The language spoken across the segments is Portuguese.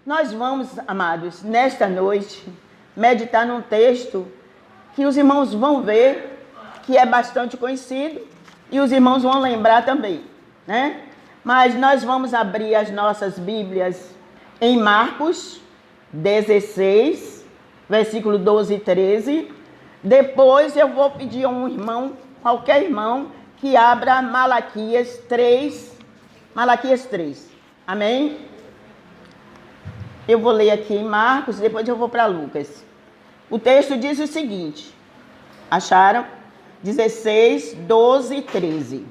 Nós vamos, amados, nesta noite, meditar num texto que os irmãos vão ver, que é bastante conhecido, e os irmãos vão lembrar também, né? Mas nós vamos abrir as nossas Bíblias em Marcos 16, versículo 12 e 13. Depois eu vou pedir a um irmão, qualquer irmão, que abra Malaquias 3. Malaquias 3. Amém? Eu vou ler aqui em Marcos, depois eu vou para Lucas. O texto diz o seguinte. Acharam? 16, 12 e 13.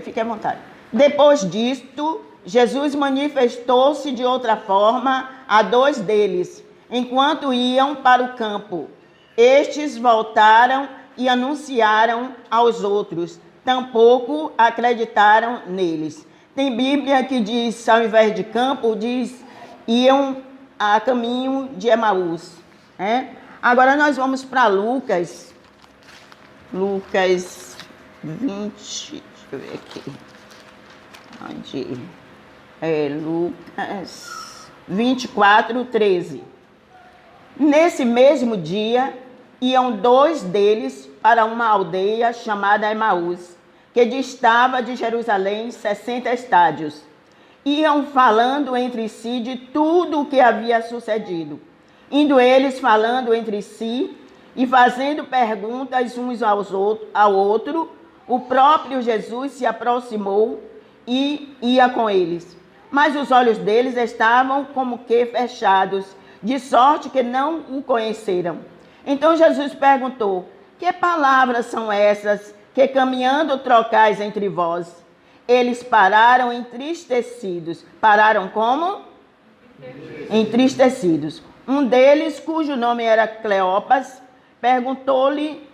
Fique à vontade. Depois disto, Jesus manifestou-se de outra forma a dois deles, enquanto iam para o campo. Estes voltaram e anunciaram aos outros. Tampouco acreditaram neles. Tem Bíblia que diz, ao invés de campo, diz, iam a caminho de Emaús. Agora nós vamos para Lucas. Lucas 20, deixa eu ver aqui. Lucas 24, 13. Nesse mesmo dia, iam dois deles para uma aldeia chamada Emaús, que distava de Jerusalém 60 estádios. Iam falando entre si de tudo o que havia sucedido. Indo eles falando entre si e fazendo perguntas uns ao outro, o próprio Jesus se aproximou e ia com eles. Mas os olhos deles estavam como que fechados, de sorte que não o conheceram. Então Jesus perguntou: que palavras são essas que caminhando trocais entre vós? Eles pararam entristecidos. Pararam como? Entristecidos. Um deles, cujo nome era Cleopas, perguntou-lhe: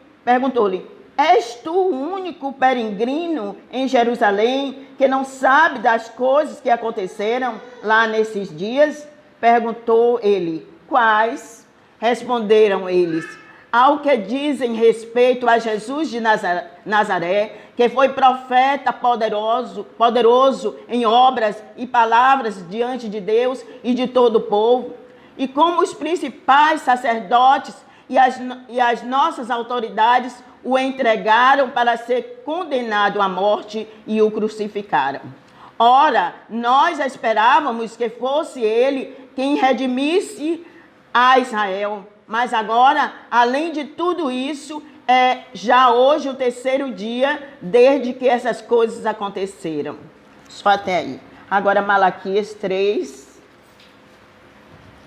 és tu o único peregrino em Jerusalém que não sabe das coisas que aconteceram lá nesses dias? Perguntou ele. Quais? Responderam eles. Ao que dizem respeito a Jesus de Nazaré, que foi profeta poderoso em obras e palavras diante de Deus e de todo o povo, e como os principais sacerdotes e as nossas autoridades o entregaram para ser condenado à morte e o crucificaram. Ora, nós esperávamos que fosse ele quem redimisse a Israel. Mas agora, além de tudo isso, é já hoje o terceiro dia desde que essas coisas aconteceram. Só até aí. Agora Malaquias 3,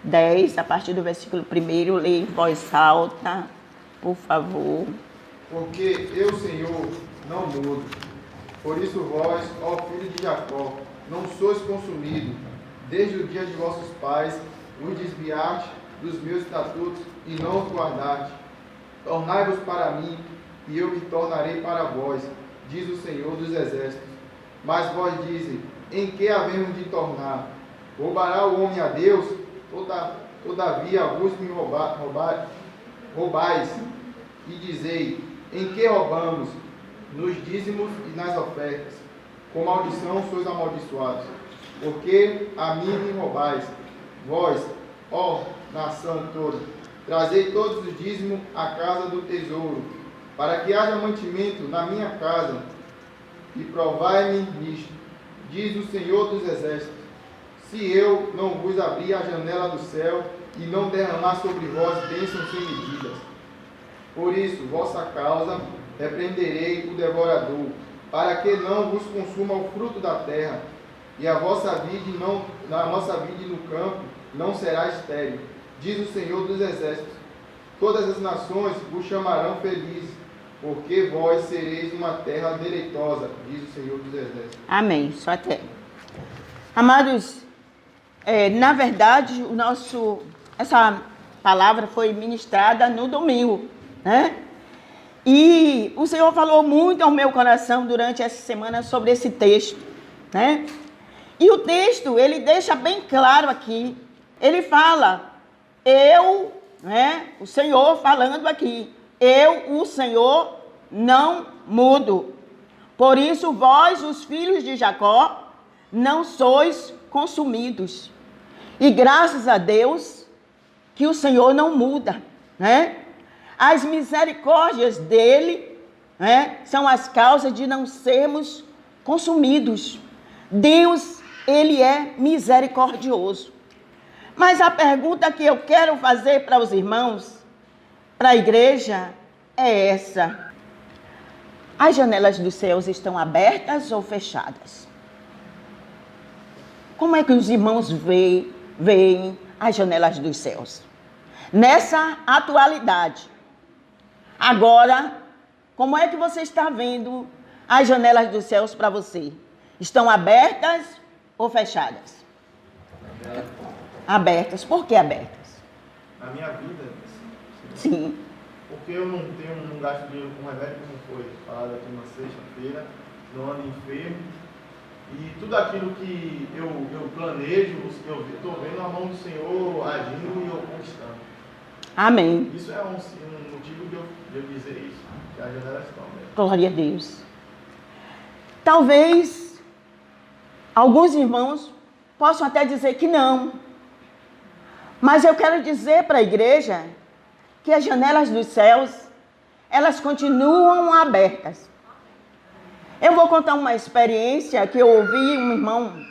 10, a partir do versículo 1, leia em voz alta, por favor. Porque eu, Senhor, não mudo. Por isso vós, ó filho de Jacó, não sois consumidos. Desde o dia de vossos pais, os desviaste dos meus estatutos e não os guardaste. Tornai-vos para mim, e eu me tornarei para vós, diz o Senhor dos Exércitos. Mas vós dizem, em que havemos de tornar? Roubará o homem a Deus? Todavia vos me roubais, e dizei, em que roubamos? Nos dízimos e nas ofertas. Com maldição sois amaldiçoados, porque a mim me roubais. Vós, ó nação toda, trazei todos os dízimos à casa do tesouro, para que haja mantimento na minha casa, e provai-me nisto, diz o Senhor dos Exércitos, se eu não vos abrir a janela do céu e não derramar sobre vós bênçãos sem medidas. Por isso, vossa causa, repreenderei o devorador, para que não vos consuma o fruto da terra, e a vossa vide no campo não será estéril, diz o Senhor dos Exércitos. Todas as nações vos chamarão felizes, porque vós sereis uma terra deleitosa, diz o Senhor dos Exércitos. Amém. Só até. Amados, na verdade, essa palavra foi ministrada no domingo, né? E o Senhor falou muito ao meu coração durante essa semana sobre esse texto, né? E o texto, ele deixa bem claro aqui. Ele fala, o Senhor falando aqui, eu, o Senhor, não mudo. Por isso, vós, os filhos de Jacó, não sois consumidos. E graças a Deus que o Senhor não muda, né? As misericórdias dele, né, são as causas de não sermos consumidos. Deus, ele é misericordioso. Mas a pergunta que eu quero fazer para os irmãos, para a igreja, é essa: as janelas dos céus estão abertas ou fechadas? Como é que os irmãos veem as janelas dos céus? Nessa atualidade. Agora, como é que você está vendo as janelas dos céus para você? Estão abertas ou fechadas? Abertas. Por que abertas? Na minha vida, Sim. porque eu não gasto dinheiro com remédio, como foi falado aqui na sexta-feira, não ando enfermo. E tudo aquilo que eu planejo, eu estou vendo a mão do Senhor agindo e eu conquistando. Amém. Isso é um motivo de eu dizer isso, que as janelas estão abertas. Glória a Deus. Talvez alguns irmãos possam até dizer que não. Mas eu quero dizer para a igreja que as janelas dos céus, elas continuam abertas. Eu vou contar uma experiência que eu ouvi um irmão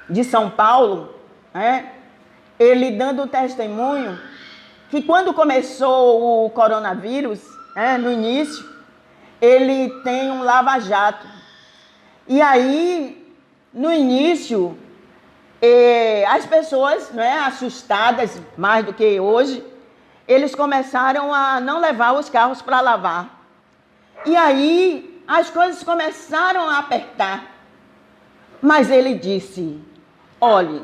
de São Paulo, né, ele dando testemunho que quando começou o coronavírus, no início, ele tem um lava-jato. E aí, no início, as pessoas, assustadas mais do que hoje, eles começaram a não levar os carros para lavar. E aí, as coisas começaram a apertar. Mas ele disse: olhe,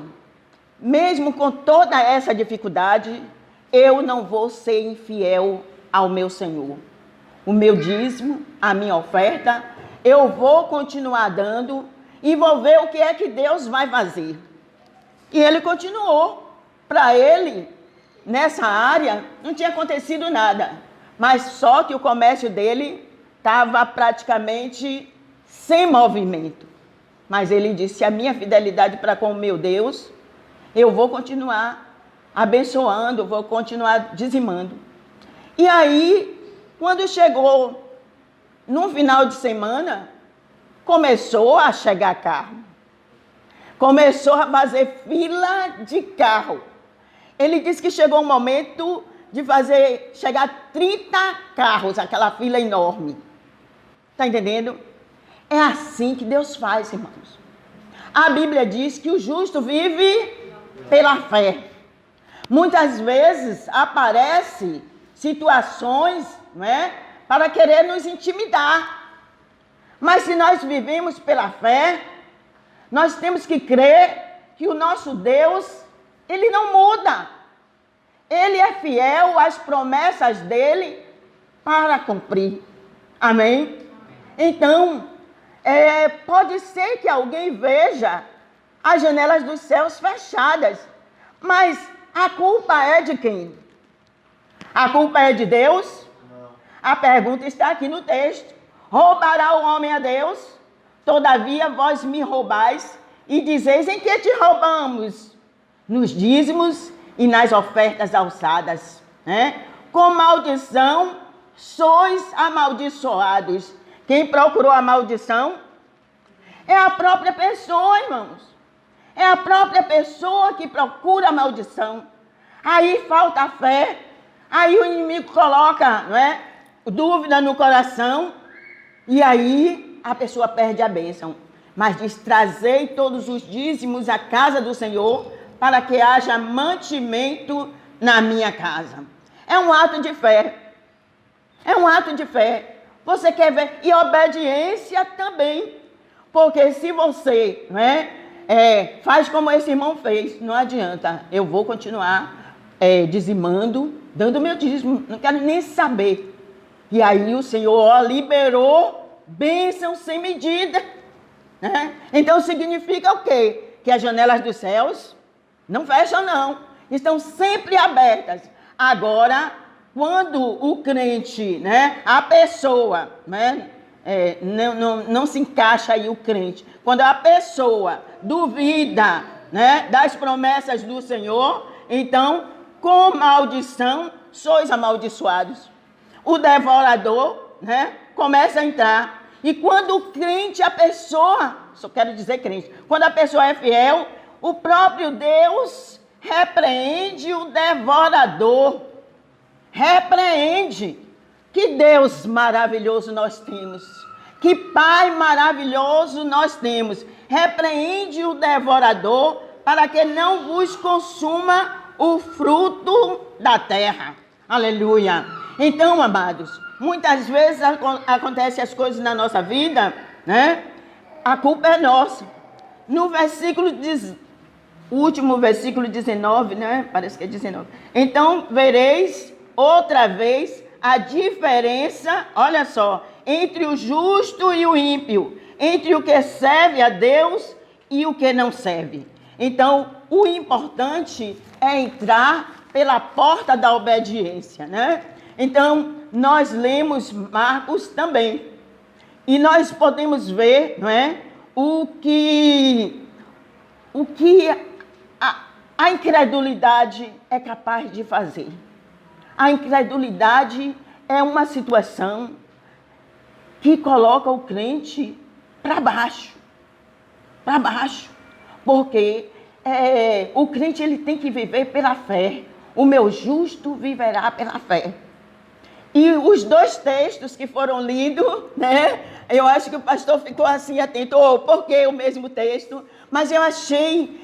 mesmo com toda essa dificuldade, eu não vou ser infiel ao meu Senhor. O meu dízimo, a minha oferta, eu vou continuar dando e vou ver o que é que Deus vai fazer. E ele continuou. Para ele, nessa área, não tinha acontecido nada. Mas só que o comércio dele estava praticamente sem movimento. Mas ele disse: a minha fidelidade para com o meu Deus, eu vou continuar abençoando, vou continuar dizimando. E aí, quando chegou no final de semana, começou a chegar carro. Começou a fazer fila de carro. Ele disse que chegou um momento de chegar 30 carros, aquela fila enorme. Está entendendo? É assim que Deus faz, irmãos. A Bíblia diz que o justo vive pela fé. Muitas vezes aparecem situações, para querer nos intimidar. Mas se nós vivemos pela fé, nós temos que crer que o nosso Deus, ele não muda. Ele é fiel às promessas dele para cumprir. Amém? Então, pode ser que alguém veja as janelas dos céus fechadas, mas a culpa é de quem? A culpa é de Deus? Não. A pergunta está aqui no texto. Roubará o homem a Deus? Todavia vós me roubais e dizeis: em que te roubamos? Nos dízimos e nas ofertas alçadas. Com maldição sois amaldiçoados. Quem procurou a maldição é a própria pessoa, irmãos. É a própria pessoa que procura a maldição. Aí falta a fé. Aí o inimigo coloca, dúvida no coração. E aí a pessoa perde a bênção. Mas diz: trazei todos os dízimos à casa do Senhor, para que haja mantimento na minha casa. É um ato de fé. É um ato de fé. Você quer ver? E obediência também. Porque se você faz como esse irmão fez, não adianta. Eu vou continuar dizimando, dando meu dízimo. Não quero nem saber. E aí o Senhor liberou bênção sem medida. Então significa o quê? Que as janelas dos céus não fecham, não. Estão sempre abertas. Agora, quando o crente, a pessoa, não se encaixa aí o crente. Quando a pessoa duvida, né, das promessas do Senhor, então, com maldição, sois amaldiçoados. O devorador, né, começa a entrar. E quando o crente, a pessoa, só quero dizer crente, quando a pessoa é fiel, o próprio Deus repreende o devorador. Repreende. Que Deus maravilhoso nós temos. Que Pai maravilhoso nós temos. Repreende o devorador para que não vos consuma o fruto da terra. Aleluia. Então, amados, muitas vezes acontecem as coisas na nossa vida, né? A culpa é nossa. No versículo, o último versículo 19, né? Parece que é 19. Então, vereis outra vez a diferença, olha só, entre o justo e o ímpio, entre o que serve a Deus e o que não serve. Então, o importante é entrar pela porta da obediência, né? Então, nós lemos Marcos também. E nós podemos ver, não é, o que a incredulidade é capaz de fazer. A incredulidade é uma situação que coloca o crente para baixo. Para baixo. Porque o crente ele tem que viver pela fé. O meu justo viverá pela fé. E os dois textos que foram lidos, né? Eu acho que o pastor ficou assim atento, por que o mesmo texto? Mas eu achei,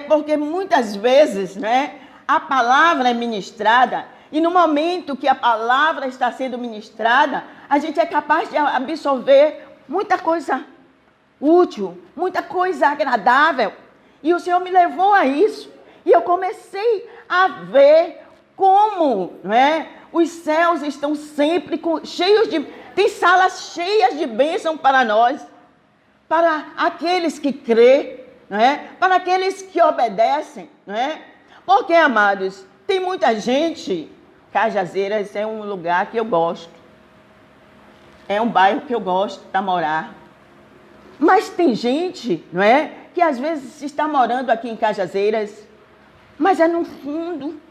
porque muitas vezes, né, a palavra é ministrada, e no momento que a palavra está sendo ministrada, a gente é capaz de absorver muita coisa útil, muita coisa agradável. E o Senhor me levou a isso. E eu comecei a ver como, não é, os céus estão sempre cheios de... Tem salas cheias de bênção para nós, para aqueles que crê, não é? Para aqueles que obedecem. Não é? Porque, amados, tem muita gente... Cajazeiras é um lugar que eu gosto. É um bairro que eu gosto para morar. Mas tem gente, não é? Que às vezes está morando aqui em Cajazeiras, mas é no fundo.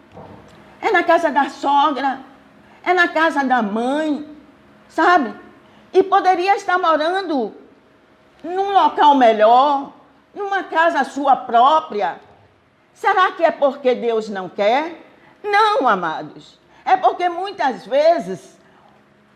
É na casa da sogra. É na casa da mãe. Sabe? E poderia estar morando num local melhor, numa casa sua própria. Será que é porque Deus não quer? Não, amados. É porque muitas vezes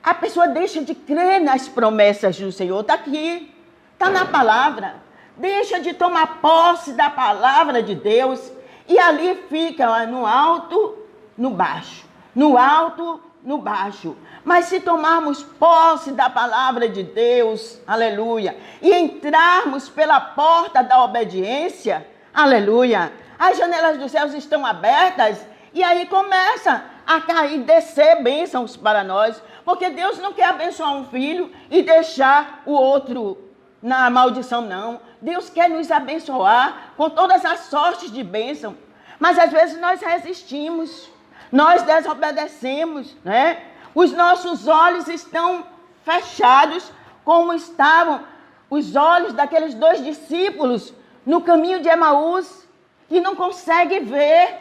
a pessoa deixa de crer nas promessas do Senhor. Está aqui, está na palavra. Deixa de tomar posse da palavra de Deus e ali fica no alto, no baixo. No alto, no baixo. Mas se tomarmos posse da palavra de Deus, aleluia, e entrarmos pela porta da obediência, aleluia, as janelas dos céus estão abertas e aí começa a cair, descer bênçãos para nós, porque Deus não quer abençoar um filho e deixar o outro na maldição, não. Deus quer nos abençoar com todas as sortes de bênção, mas às vezes nós resistimos, nós desobedecemos, né? Os nossos olhos estão fechados, como estavam os olhos daqueles 2 discípulos no caminho de Emaús, e não conseguem ver,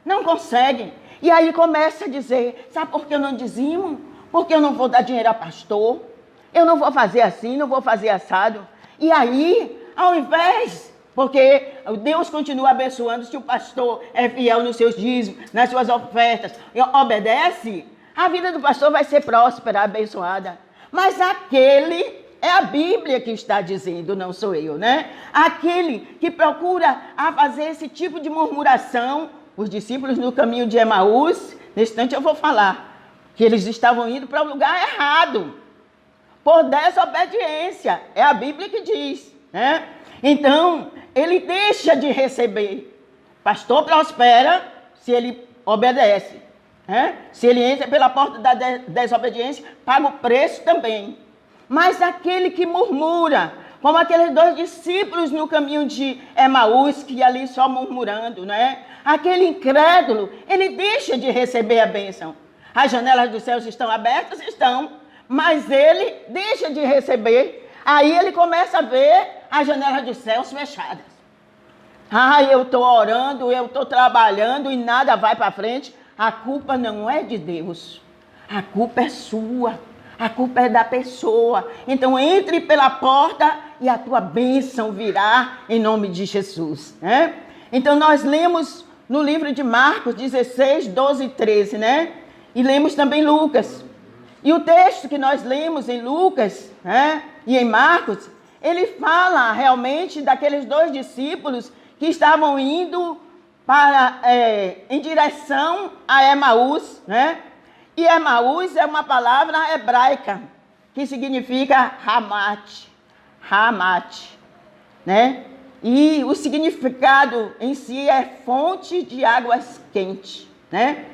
não conseguem. E aí começa a dizer, sabe por que eu não dizimo? Porque eu não vou dar dinheiro a pastor, eu não vou fazer assim, não vou fazer assado. E aí, ao invés, porque Deus continua abençoando se o pastor é fiel nos seus dízimos, nas suas ofertas, e obedece, a vida do pastor vai ser próspera, abençoada. Mas aquele, é a Bíblia que está dizendo, não sou eu, né? Aquele que procura a fazer esse tipo de murmuração, os discípulos no caminho de Emaús, nesse instante eu vou falar, que eles estavam indo para o lugar errado, por desobediência, é a Bíblia que diz, né? Então, ele deixa de receber. Pastor prospera se ele obedece, né? Se ele entra pela porta da desobediência, paga o preço também. Mas aquele que murmura, como aqueles 2 discípulos no caminho de Emaús, que ali só murmurando, né? Aquele incrédulo, ele deixa de receber a bênção. As janelas dos céus estão abertas? Estão. mas ele deixa de receber. Aí ele começa a ver as janelas dos céus fechadas. Eu estou orando, eu estou trabalhando e nada vai para frente. A culpa não é de Deus. A culpa é sua. A culpa é da pessoa. Então entre pela porta e a tua bênção virá em nome de Jesus, né? Então nós lemos no livro de Marcos 16, 12 e 13, né? E lemos também Lucas. E o texto que nós lemos em Lucas, né, e em Marcos, ele fala realmente daqueles dois discípulos que estavam indo em direção a Emaús, né? E Emaús é uma palavra hebraica que significa Hamat, né? E o significado em si é fonte de águas quentes, né?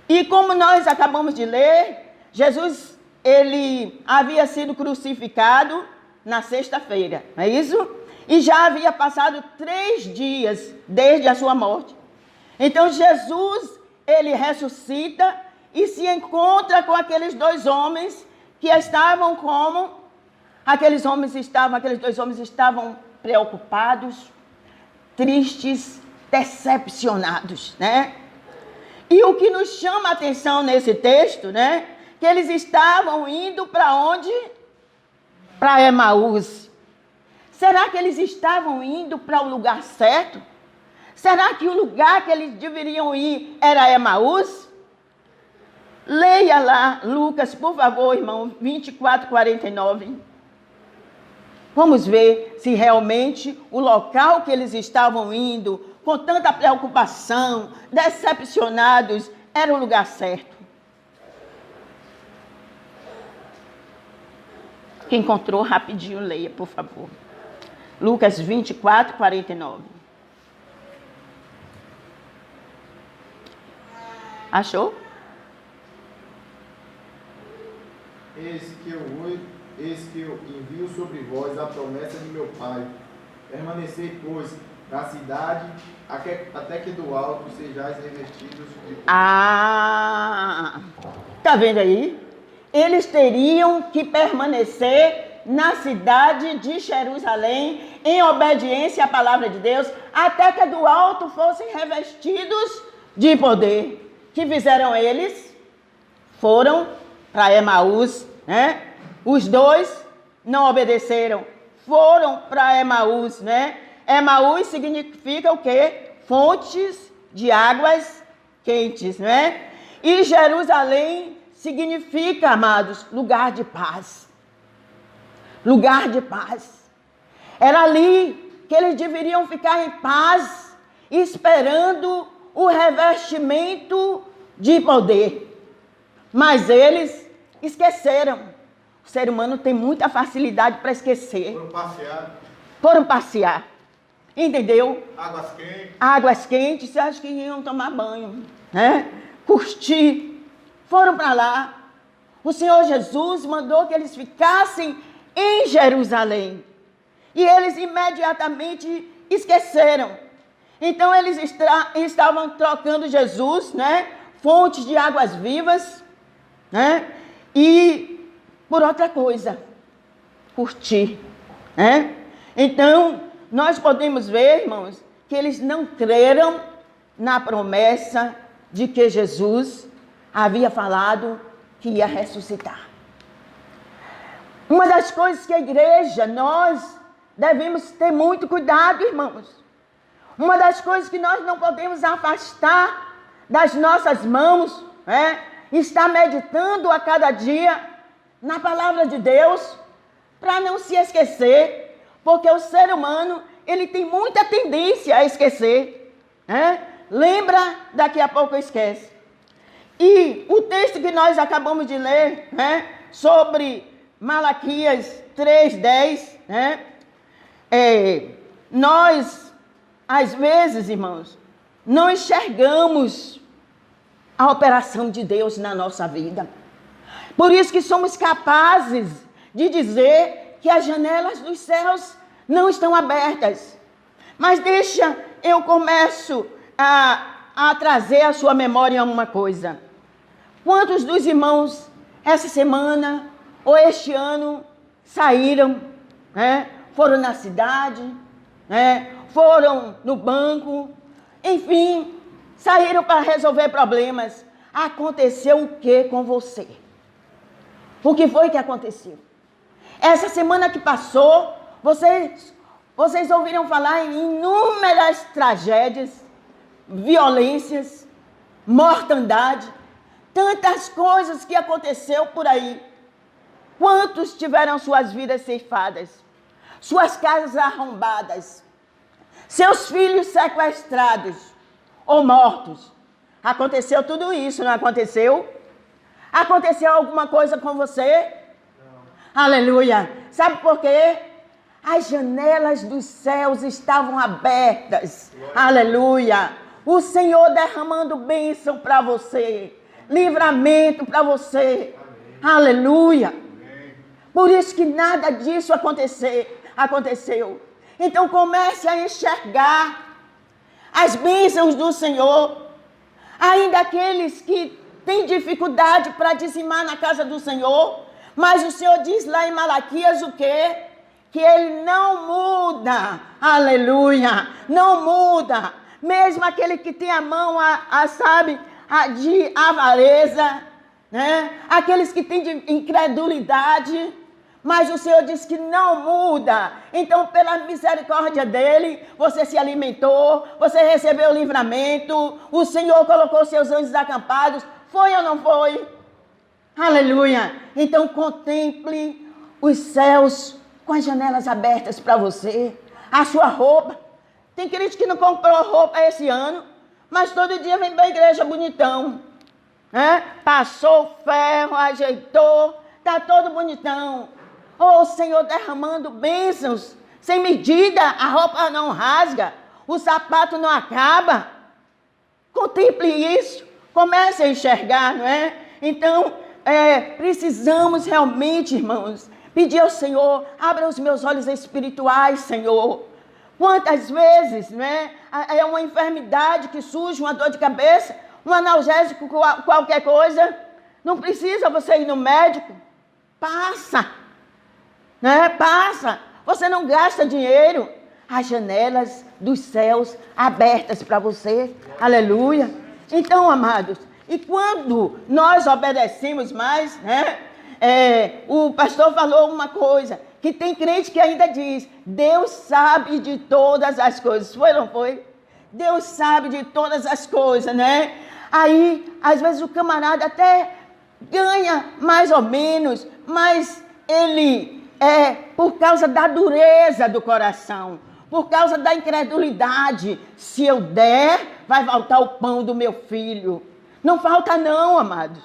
E como nós acabamos de ler, Jesus, ele havia sido crucificado na sexta-feira, não é isso? E já havia passado 3 dias desde a sua morte. Então Jesus, ele ressuscita e se encontra com aqueles dois homens que estavam como? Aqueles dois homens estavam preocupados, tristes, decepcionados, né? E o que nos chama a atenção nesse texto, né? Que eles estavam indo para onde? Para Emaús. Será que eles estavam indo para o lugar certo? Será que o lugar que eles deveriam ir era Emaús? Leia lá, Lucas, por favor, irmão, 24, 49. Vamos ver se realmente o local que eles estavam indo, com tanta preocupação, decepcionados, era o lugar certo. Quem encontrou, rapidinho, leia, por favor. Lucas 24, 49. Achou? Eis que eu envio sobre vós a promessa de meu Pai. Permanecei, pois, na cidade, até que do alto sejais revestidos de poder. Tá vendo aí? Eles teriam que permanecer na cidade de Jerusalém, em obediência à palavra de Deus, até que do alto fossem revestidos de poder. O que fizeram eles? Foram para Emaús, né? Os dois não obedeceram, foram para Emaús, né? Emaús significa o quê? Fontes de águas quentes, né? E Jerusalém significa, amados, lugar de paz. Lugar de paz. Era ali que eles deveriam ficar em paz, esperando o revestimento de poder. Mas eles esqueceram. O ser humano tem muita facilidade para esquecer. Foram passear. Entendeu? Águas quentes, você acha que iam tomar banho, né? Curtir. Foram para lá. O Senhor Jesus mandou que eles ficassem em Jerusalém. E eles imediatamente esqueceram. Então eles estavam trocando Jesus, né? Fontes de águas vivas, né? E por outra coisa, curtir, né? Então, nós podemos ver, irmãos, que eles não creram na promessa de que Jesus havia falado que ia ressuscitar. Uma das coisas que a igreja, nós devemos ter muito cuidado, irmãos. Uma das coisas que nós não podemos afastar das nossas mãos, né? Estar meditando a cada dia na palavra de Deus, para não se esquecer, porque o ser humano, ele tem muita tendência a esquecer, né? Lembra, daqui a pouco esquece. E o texto que nós acabamos de ler, né, sobre Malaquias 3:10, né, nós, às vezes, irmãos, não enxergamos a operação de Deus na nossa vida. Por isso que somos capazes de dizer que as janelas dos céus não estão abertas. Mas eu começo a trazer à sua memória uma coisa. Quantos dos irmãos, essa semana, ou este ano saíram, né? Foram na cidade, né? Foram no banco, enfim, saíram para resolver problemas. Aconteceu o que com você? O que foi que aconteceu? Essa semana que passou, vocês ouviram falar em inúmeras tragédias, violências, mortandade, tantas coisas que aconteceu por aí. Quantos tiveram suas vidas ceifadas, suas casas arrombadas, seus filhos sequestrados ou mortos? Aconteceu tudo isso, não aconteceu? Aconteceu alguma coisa com você? Não. Aleluia! Sabe por quê? As janelas dos céus estavam abertas. Aleluia! O Senhor derramando bênção para você, livramento para você. Amém. Aleluia! Amém. Por isso que nada disso aconteceu. Então comece a enxergar as bênçãos do Senhor. Ainda aqueles que têm dificuldade para dizimar na casa do Senhor, mas o Senhor diz lá em Malaquias o quê? Que Ele não muda, aleluia, não muda. Mesmo aquele que tem a mão, de avareza, né? Aqueles que têm de incredulidade, mas o Senhor diz que não muda. Então, pela misericórdia dEle, você se alimentou, você recebeu o livramento, o Senhor colocou seus anjos acampados. Foi ou não foi? Aleluia! Então, contemple os céus com as janelas abertas para você, a sua roupa. Tem crente que não comprou roupa esse ano, mas todo dia vem para a igreja bonitão. Né? Passou o ferro, ajeitou, está todo bonitão. O Senhor derramando bênçãos sem medida, a roupa não rasga, o sapato não acaba. Contemple isso, comece a enxergar, não é? Então, precisamos realmente, irmãos, pedir ao Senhor, abra os meus olhos espirituais, Senhor. Quantas vezes, né? É uma enfermidade que surge, uma dor de cabeça, um analgésico, qualquer coisa. Não precisa você ir no médico. Passa, né? Passa. Você não gasta dinheiro. As janelas dos céus abertas para você. Aleluia. Então, amados, e quando nós obedecemos mais, né? O pastor falou uma coisa, que tem crente que ainda diz, Deus sabe de todas as coisas. Foi ou não foi? Deus sabe de todas as coisas, né? Aí, às vezes o camarada até ganha mais ou menos, mas ele por causa da dureza do coração, por causa da incredulidade, se eu der, vai faltar o pão do meu filho. Não falta não, amados.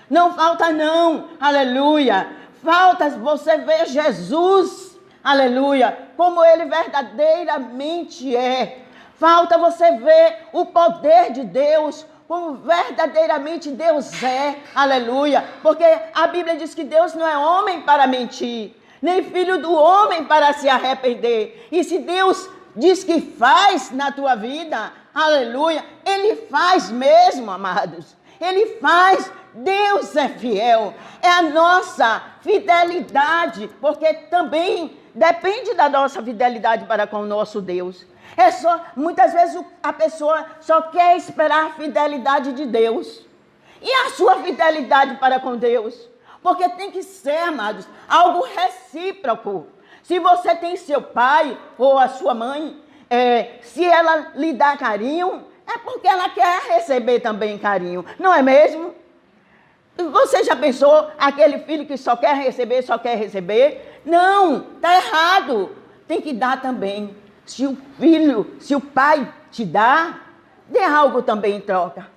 Não falta não, aleluia. Falta você ver Jesus, aleluia, como Ele verdadeiramente é. Falta você ver o poder de Deus, como verdadeiramente Deus é, aleluia. Porque a Bíblia diz que Deus não é homem para mentir, nem filho do homem para se arrepender. E se Deus diz que faz na tua vida, aleluia, Ele faz mesmo, amados. Ele faz. Deus é fiel, é a nossa fidelidade, porque também depende da nossa fidelidade para com o nosso Deus. Muitas vezes a pessoa só quer esperar a fidelidade de Deus. E a sua fidelidade para com Deus? Porque tem que ser, amados, algo recíproco. Se você tem seu pai ou a sua mãe, se ela lhe dá carinho, é porque ela quer receber também carinho, não é mesmo? Você já pensou aquele filho que só quer receber, só quer receber? Não, está errado. Tem que dar também. Se o pai te dá, dê algo também em troca.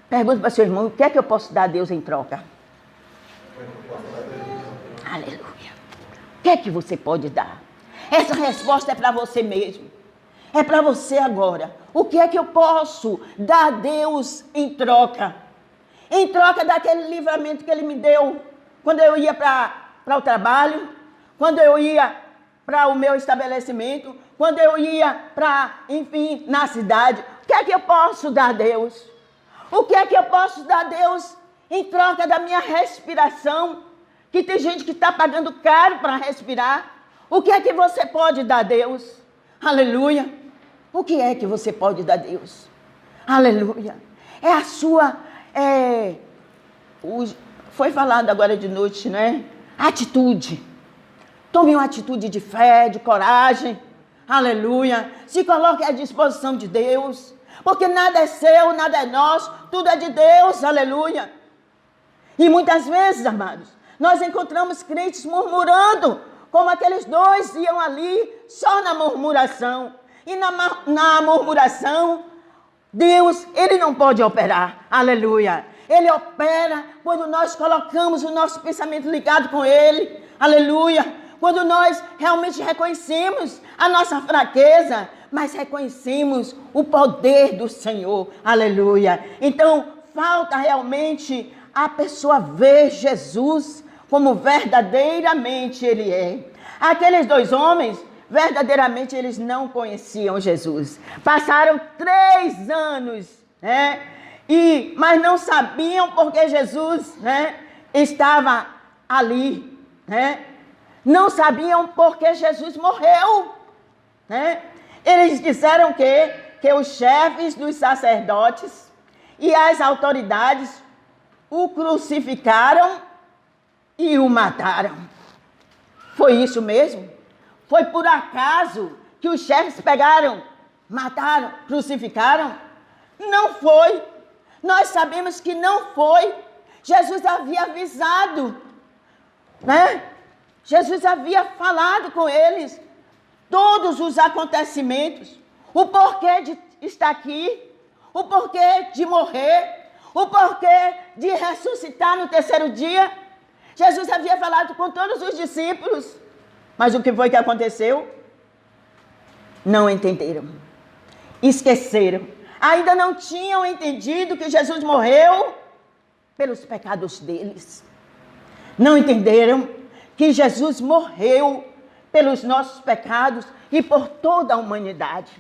Pergunta para seu irmão, o que é que eu posso dar a Deus em troca? Aleluia. O que é que você pode dar? Essa resposta é para você mesmo. É para você agora. O que é que eu posso dar a Deus em troca? Em troca daquele livramento que Ele me deu, quando eu ia para o trabalho, quando eu ia para o meu estabelecimento, quando eu ia enfim, na cidade. O que é que eu posso dar a Deus? O que é que eu posso dar a Deus em troca da minha respiração, que tem gente que está pagando caro para respirar. O que é que você pode dar a Deus? Aleluia. O que é que você pode dar a Deus? Aleluia. É a sua... foi falado agora de noite, né? Atitude. Tome uma atitude de fé, de coragem. Aleluia. Se coloque à disposição de Deus. Porque nada é seu, nada é nosso. Tudo é de Deus. Aleluia. E muitas vezes, amados, nós encontramos crentes murmurando, como aqueles dois iam ali só na murmuração. E na murmuração, Deus, Ele não pode operar. Aleluia. Ele opera quando nós colocamos o nosso pensamento ligado com Ele. Aleluia. Quando nós realmente reconhecemos a nossa fraqueza, mas reconhecemos o poder do Senhor. Aleluia. Então, falta realmente a pessoa ver Jesus como verdadeiramente Ele é. Aqueles dois homens, verdadeiramente eles não conheciam Jesus. Passaram 3 anos, né? Mas não sabiam porque Jesus, né, estava ali, né? Não sabiam porque Jesus morreu, né? Eles disseram que os chefes dos sacerdotes e as autoridades o crucificaram e o mataram. Foi isso mesmo? Foi por acaso que os chefes pegaram, mataram, crucificaram? Não foi. Nós sabemos que não foi. Jesus havia avisado, né? Jesus havia falado com eles todos os acontecimentos, o porquê de estar aqui, o porquê de morrer, o porquê de ressuscitar no 3º dia. Jesus havia falado com todos os discípulos, mas o que foi que aconteceu? Não entenderam, esqueceram, ainda não tinham entendido que Jesus morreu pelos pecados deles. Não entenderam que Jesus morreu pelos nossos pecados e por toda a humanidade.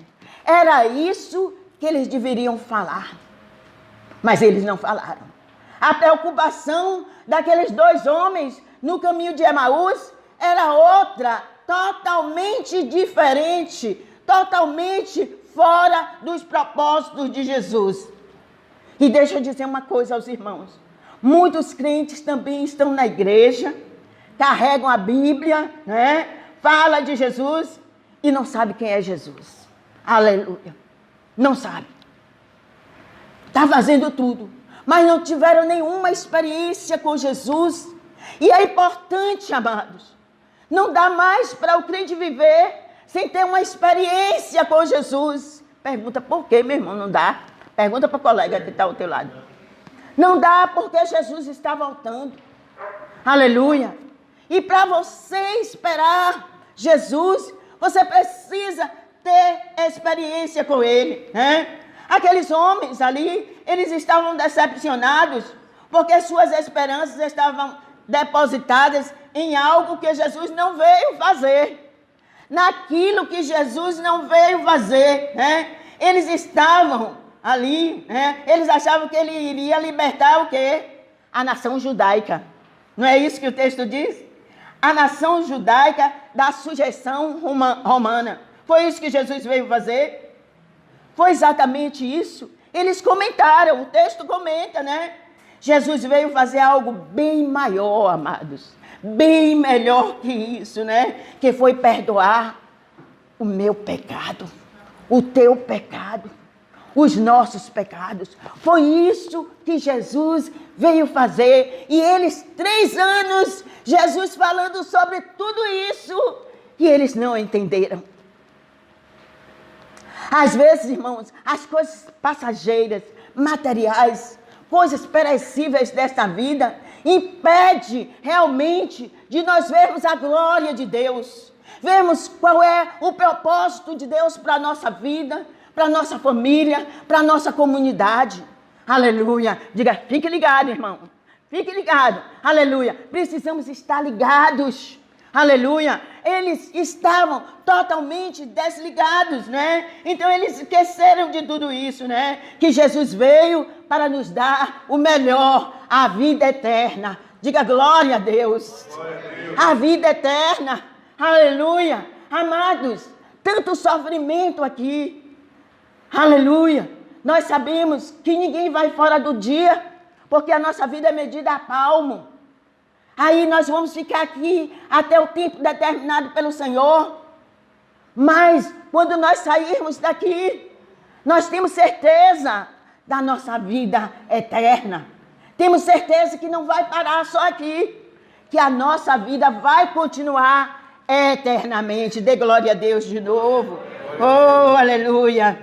Era isso que eles deveriam falar, mas eles não falaram. A preocupação daqueles 2 homens no caminho de Emaús era outra, totalmente diferente, totalmente fora dos propósitos de Jesus. E deixa eu dizer uma coisa aos irmãos. Muitos crentes também estão na igreja, carregam a Bíblia, né? Fala de Jesus e não sabe quem é Jesus. Aleluia. Não sabe. Está fazendo tudo, mas não tiveram nenhuma experiência com Jesus. E é importante, amados, não dá mais para o crente viver sem ter uma experiência com Jesus. Pergunta por quê, meu irmão? Não dá. Pergunta para o colega que está ao teu lado. Não dá porque Jesus está voltando. Aleluia. E para você esperar Jesus, você precisa ter experiência com Ele, né? Aqueles homens ali, eles estavam decepcionados porque suas esperanças estavam depositadas em algo que Jesus não veio fazer. Naquilo que Jesus não veio fazer, né? Eles estavam ali, né? Eles achavam que Ele iria libertar o quê? A nação judaica. Não é isso que o texto diz? A nação judaica da sujeição romana. Foi isso que Jesus veio fazer? Foi exatamente isso. Eles comentaram, o texto comenta, né? Jesus veio fazer algo bem maior, amados. Bem melhor que isso, né? Que foi perdoar o meu pecado, o teu pecado, os nossos pecados. Foi isso que Jesus veio fazer. E eles, 3 anos, Jesus falando sobre tudo isso, e eles não entenderam. Às vezes, irmãos, as coisas passageiras, materiais, coisas perecíveis desta vida, impede realmente de nós vermos a glória de Deus. Vermos qual é o propósito de Deus para a nossa vida, para a nossa família, para a nossa comunidade. Aleluia. Diga, fique ligado, irmão. Fique ligado. Aleluia. Precisamos estar ligados. Aleluia. Eles estavam totalmente desligados, né? Então eles esqueceram de tudo isso, né? Que Jesus veio para nos dar o melhor, a vida eterna. Diga glória a Deus. A vida eterna. Aleluia. Amados, tanto sofrimento aqui. Aleluia. Nós sabemos que ninguém vai fora do dia, porque a nossa vida é medida a palmo. Aí nós vamos ficar aqui até o tempo determinado pelo Senhor. Mas quando nós sairmos daqui, nós temos certeza da nossa vida eterna. Temos certeza que não vai parar só aqui, que a nossa vida vai continuar eternamente. Dê glória a Deus de novo. Oh, aleluia.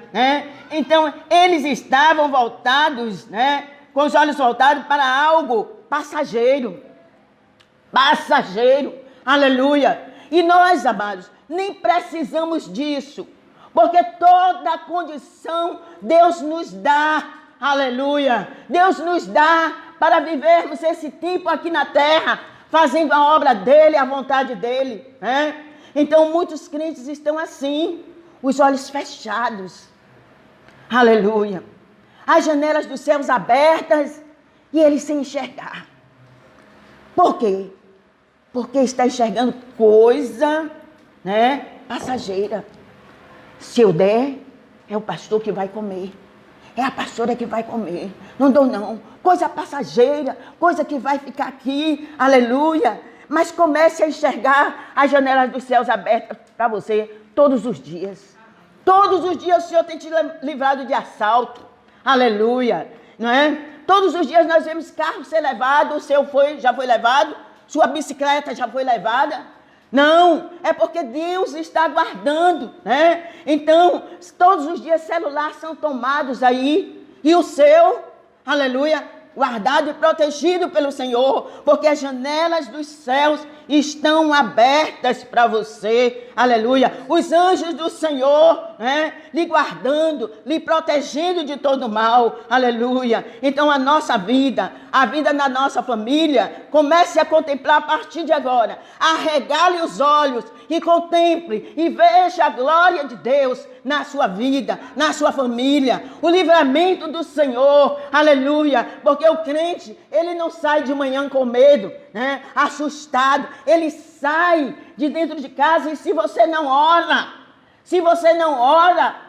Então, eles estavam voltados, com os olhos voltados para algo passageiro. Passageiro. Aleluia. E nós, amados, nem precisamos disso, porque toda a condição Deus nos dá. Aleluia. Deus nos dá para vivermos esse tempo aqui na terra, fazendo a obra dele, a vontade dele. Então, muitos crentes estão assim, os olhos fechados. Aleluia. As janelas dos céus abertas e eles sem enxergar. Por quê? Porque está enxergando coisa, passageira. Se eu der, é o pastor que vai comer. É a pastora que vai comer. Não dou não. Coisa passageira, coisa que vai ficar aqui. Aleluia. Mas comece a enxergar as janelas dos céus abertas para você todos os dias. Todos os dias o Senhor tem te livrado de assalto. Aleluia. Não é? Todos os dias nós vemos carro ser levado. O seu já foi levado. Sua bicicleta já foi levada. Não, é porque Deus está guardando, Então, todos os dias celulares são tomados aí, e o seu, aleluia, guardado e protegido pelo Senhor, porque as janelas dos céus estão abertas para você, aleluia. Os anjos do Senhor, lhe guardando, lhe protegendo de todo mal, aleluia. Então a nossa vida, a vida da nossa família, comece a contemplar a partir de agora. Arregale os olhos e contemple e veja a glória de Deus na sua vida, na sua família, o livramento do Senhor, aleluia, porque o crente, ele não sai de manhã com medo, assustado, ele sai de dentro de casa. E se você não ora,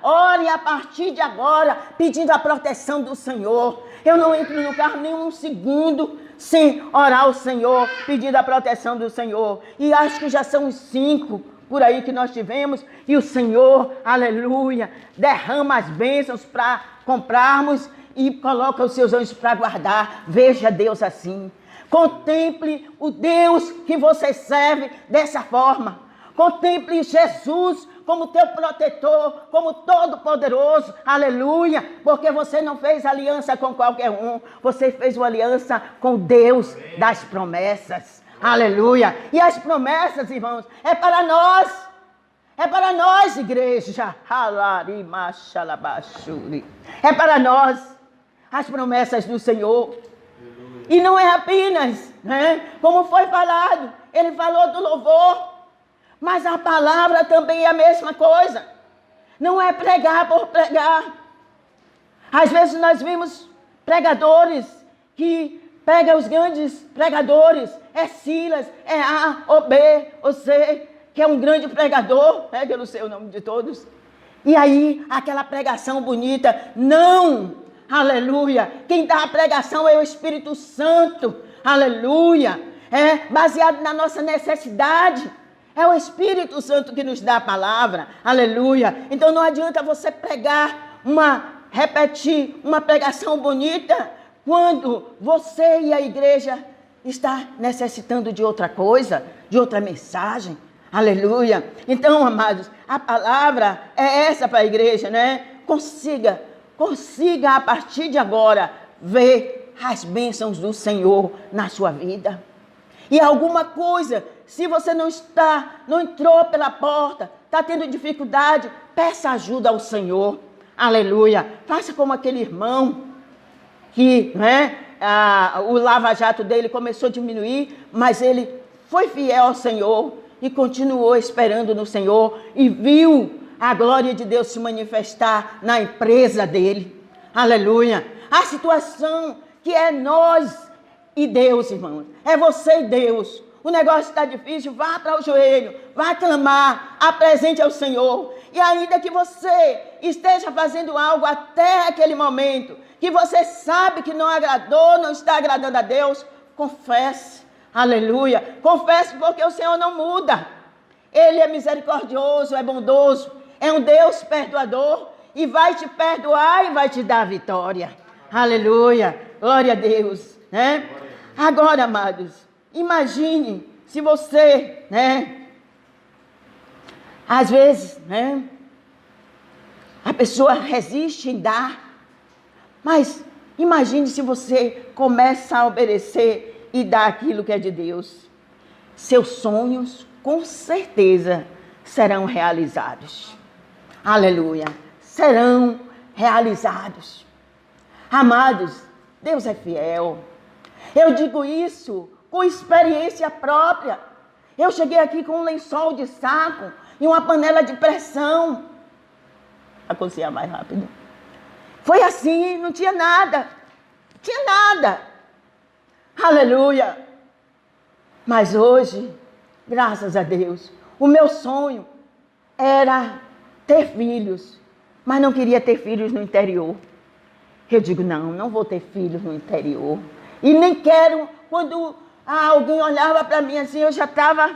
ore a partir de agora, pedindo a proteção do Senhor. Eu não entro no carro nem um segundo sem orar ao Senhor, pedindo a proteção do Senhor. E acho que já são os 5 por aí que nós tivemos, e o Senhor, aleluia, derrama as bênçãos para comprarmos e coloca os seus anjos para guardar. Veja Deus assim. Contemple o Deus que você serve dessa forma. Contemple Jesus como teu protetor, como todo-poderoso, aleluia, porque você não fez aliança com qualquer um, você fez uma aliança com Deus das promessas, aleluia. E as promessas, irmãos, é para nós, igreja, é para nós, as promessas do Senhor. E não é apenas, como foi falado, ele falou do louvor, mas a palavra também é a mesma coisa. Não é pregar por pregar. Às vezes nós vimos pregadores que pegam os grandes pregadores, é Silas, é A, ou B, ou C, que é um grande pregador, que eu não sei o nome de todos. E aí, aquela pregação bonita, não, aleluia. Quem dá a pregação é o Espírito Santo, aleluia. É baseado na nossa necessidade. É o Espírito Santo que nos dá a palavra, aleluia. Então não adianta você repetir uma pregação bonita quando você e a igreja está necessitando de outra coisa, de outra mensagem, aleluia. Então, amados, a palavra é essa para a igreja, Consiga a partir de agora ver as bênçãos do Senhor na sua vida. E alguma coisa, se você não entrou pela porta, está tendo dificuldade, peça ajuda ao Senhor. Aleluia. Faça como aquele irmão que, o lava-jato dele começou a diminuir, mas ele foi fiel ao Senhor e continuou esperando no Senhor e viu a glória de Deus se manifestar na empresa dele. Aleluia. A situação que é nós e Deus, irmãos. É você e Deus. O negócio está difícil, vá para o joelho, vá clamar, apresente ao Senhor. E ainda que você esteja fazendo algo até aquele momento, que você sabe que não agradou, não está agradando a Deus, confesse. Aleluia. Confesse, porque o Senhor não muda. Ele é misericordioso, é bondoso, é um Deus perdoador e vai te perdoar e vai te dar a vitória. Aleluia. Glória a Deus, né? Agora, amados, imagine se você, né? Às vezes, né? A pessoa resiste em dar, mas imagine se você começa a obedecer e dar aquilo que é de Deus. Seus sonhos, com certeza, serão realizados. Aleluia. Serão realizados. Amados, Deus é fiel. Eu digo isso com experiência própria. Eu cheguei aqui com um lençol de saco e uma panela de pressão. A cozinhar mais rápido. Foi assim, não tinha nada. Tinha nada. Aleluia. Mas hoje, graças a Deus, o meu sonho era ter filhos. Mas não queria ter filhos no interior. Eu digo, não vou ter filhos no interior. E nem quero, quando alguém olhava para mim assim, eu já estava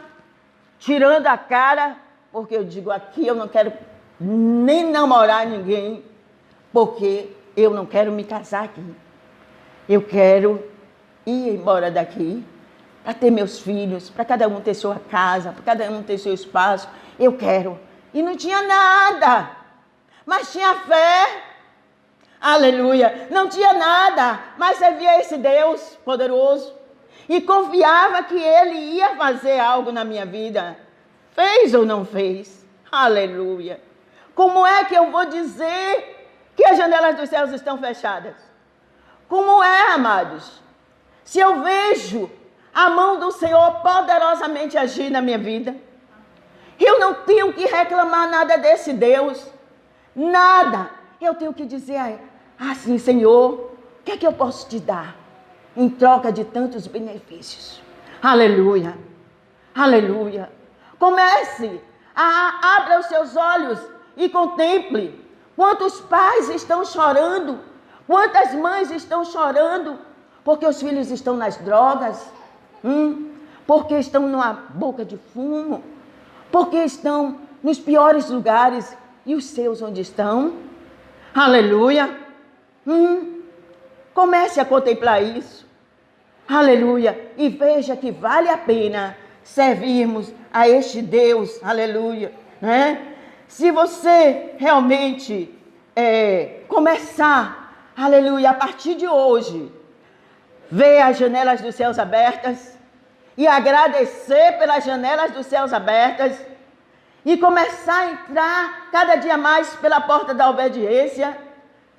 tirando a cara, porque eu digo, aqui eu não quero nem namorar ninguém, porque eu não quero me casar aqui. Eu quero ir embora daqui, para ter meus filhos, para cada um ter sua casa, para cada um ter seu espaço. Eu quero. E não tinha nada, mas tinha fé. Aleluia. Não tinha nada, mas servia esse Deus poderoso. E confiava que Ele ia fazer algo na minha vida. Fez ou não fez? Aleluia. Como é que eu vou dizer que as janelas dos céus estão fechadas? Como é, amados? Se eu vejo a mão do Senhor poderosamente agir na minha vida, eu não tenho que reclamar nada desse Deus. Nada. Eu tenho que dizer assim, Senhor, o que é que eu posso te dar em troca de tantos benefícios? Aleluia. Aleluia. Comece abra os seus olhos e contemple quantos pais estão chorando, quantas mães estão chorando, porque os filhos estão nas drogas, porque estão numa boca de fumo, porque estão nos piores lugares, e os seus onde estão? Aleluia. Comece a contemplar isso. Aleluia. E veja que vale a pena servirmos a este Deus. Aleluia. Né? Se você realmente começar, aleluia, a partir de hoje, ver as janelas dos céus abertas e agradecer pelas janelas dos céus abertas e começar a entrar cada dia mais pela porta da obediência,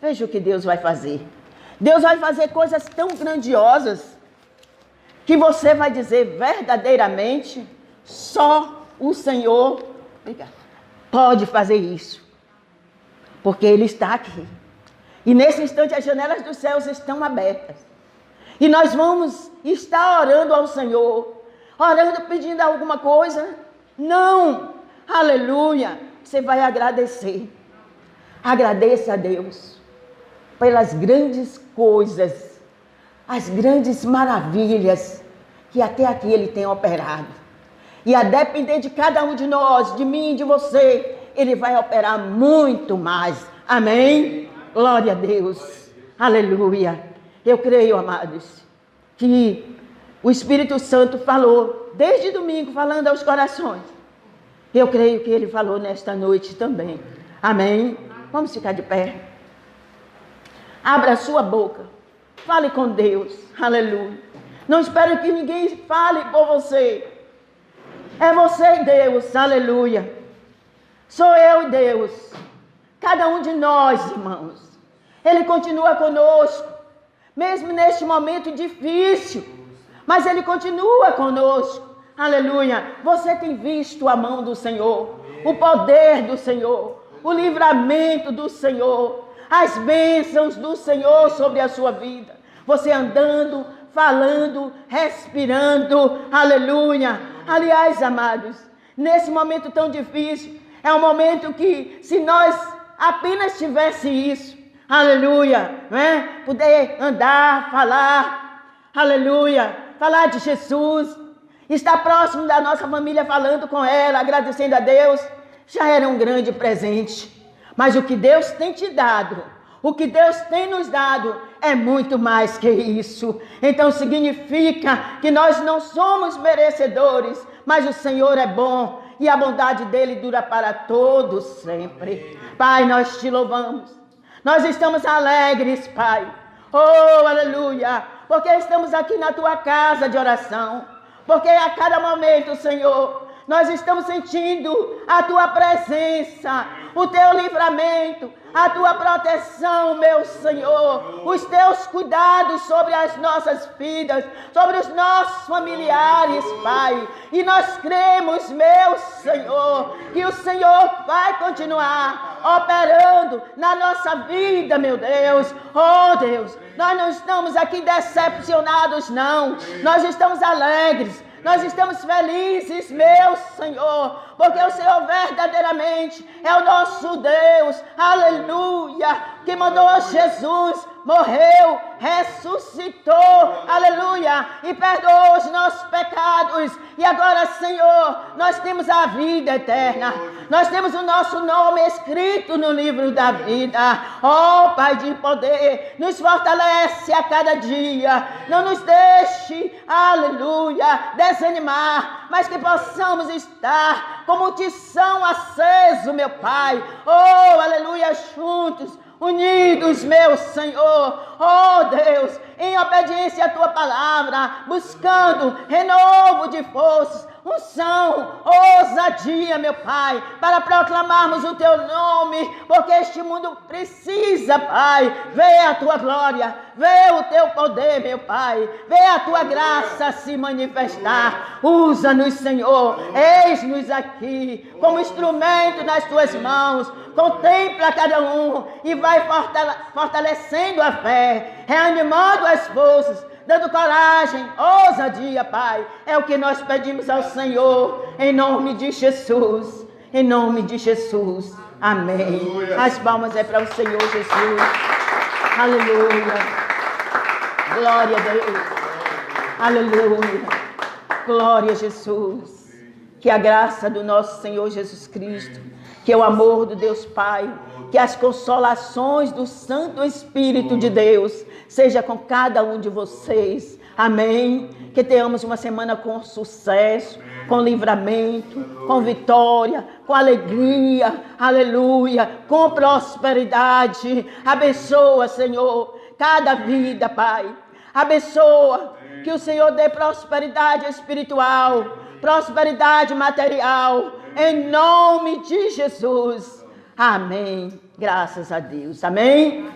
veja o que Deus vai fazer. Deus vai fazer coisas tão grandiosas que você vai dizer verdadeiramente, só o Senhor pode fazer isso. Porque Ele está aqui. E nesse instante as janelas dos céus estão abertas. E nós vamos estar orando ao Senhor, orando, pedindo alguma coisa. Não! Aleluia! Você vai agradecer. Agradeça a Deus pelas grandes coisas, as grandes maravilhas que até aqui Ele tem operado. E a depender de cada um de nós, de mim e de você, Ele vai operar muito mais. Amém? Glória a Deus. Aleluia. Eu creio, amados, que o Espírito Santo falou, desde domingo, falando aos corações. Eu creio que Ele falou nesta noite também. Amém? Vamos ficar de pé. Abra a sua boca. Fale com Deus. Aleluia. Não espere que ninguém fale por você. É você e Deus. Aleluia. Sou eu e Deus. Cada um de nós, irmãos. Ele continua conosco. Mesmo neste momento difícil. Mas Ele continua conosco. Aleluia. Você tem visto a mão do Senhor. O poder do Senhor. O livramento do Senhor. As bênçãos do Senhor sobre a sua vida. Você andando, falando, respirando, aleluia. Aliás, amados, nesse momento tão difícil, é um momento que, se nós apenas tivesse isso, aleluia, não é? Poder andar, falar, aleluia, falar de Jesus, estar próximo da nossa família, falando com ela, agradecendo a Deus, já era um grande presente. Mas o que Deus tem te dado, o que Deus tem nos dado, é muito mais que isso. Então significa que nós não somos merecedores, mas o Senhor é bom e a bondade dele dura para todos sempre. Pai, nós te louvamos. Nós estamos alegres, Pai. Oh, aleluia. Porque estamos aqui na tua casa de oração. Porque a cada momento, Senhor, nós estamos sentindo a tua presença, o teu livramento, a tua proteção, meu Senhor, os teus cuidados sobre as nossas vidas, sobre os nossos familiares, Pai. E nós cremos, meu Senhor, que o Senhor vai continuar operando na nossa vida, meu Deus. Oh, Deus, nós não estamos aqui decepcionados, não. Nós estamos alegres. Nós estamos felizes, meu Senhor, porque o Senhor verdadeiramente é o nosso Deus, aleluia, que mandou Jesus, morreu, ressuscitou, aleluia, e perdoou os nossos pecados. E agora, Senhor, nós temos a vida eterna, nós temos o nosso nome escrito no livro da vida. Oh, Pai de poder, nos fortalece a cada dia, não nos deixe, aleluia, desanimar, mas que possamos estar como um tição aceso, meu Pai, oh, aleluia, juntos, unidos, meu Senhor, oh Deus, em obediência à tua palavra, buscando renovo de forças, unção, ousadia, meu Pai, para proclamarmos o teu nome, porque este mundo precisa, Pai, vê a tua glória, vê o teu poder, meu Pai, vê a tua graça se manifestar. Usa-nos, Senhor, eis-nos aqui como instrumento nas tuas mãos. Contempla cada um e vai fortalecendo a fé, reanimando as forças, dando coragem, ousadia, Pai. É o que nós pedimos ao Senhor, em nome de Jesus. Em nome de Jesus. Amém. Aleluia. As palmas é para o Senhor Jesus. Aleluia. Glória a Deus. Aleluia. Glória a Jesus. Que a graça do nosso Senhor Jesus Cristo, que o amor do Deus Pai, que as consolações do Santo Espírito de Deus seja com cada um de vocês. Amém. Que tenhamos uma semana com sucesso, com livramento, com vitória, com alegria, aleluia, com prosperidade. Abençoa, Senhor, cada vida, Pai. Abençoa, que o Senhor dê prosperidade espiritual, prosperidade material, em nome de Jesus. Amém. Graças a Deus. Amém.